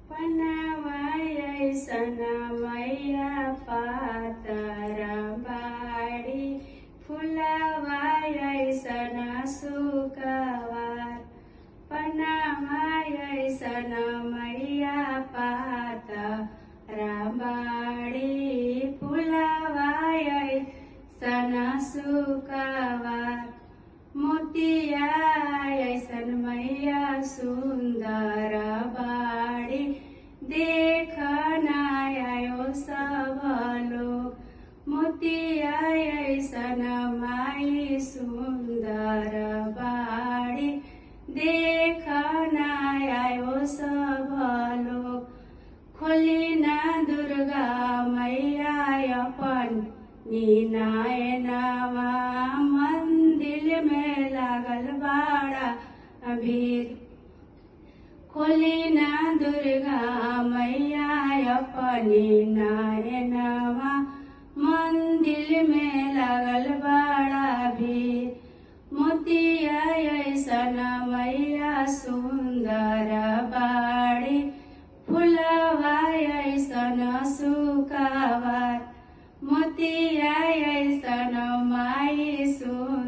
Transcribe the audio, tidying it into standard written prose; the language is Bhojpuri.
पनावायसन मैया पातर बाडी फुलावायसन सुकवार पनावायसन मैया पातर बाडी फुलावायसन सुकवार मोतियायसन मैया सुंदर बाडी देखनायो सब लोग मोतियायसन माई सुंदर बाडी देखनायो सब लोग खोलिना दुर्गा मैया अपन नयनवा मंदिर में लागल बाड़ा भीड़ खोलिना दुर्गा मैया अपनी नयनवा मंदिर में लागल बाड़ा भीड़ मोतियायसन मैया सुंदर बाड़ी फुलवायसन सुकवार मोतियायसन माई सुंदर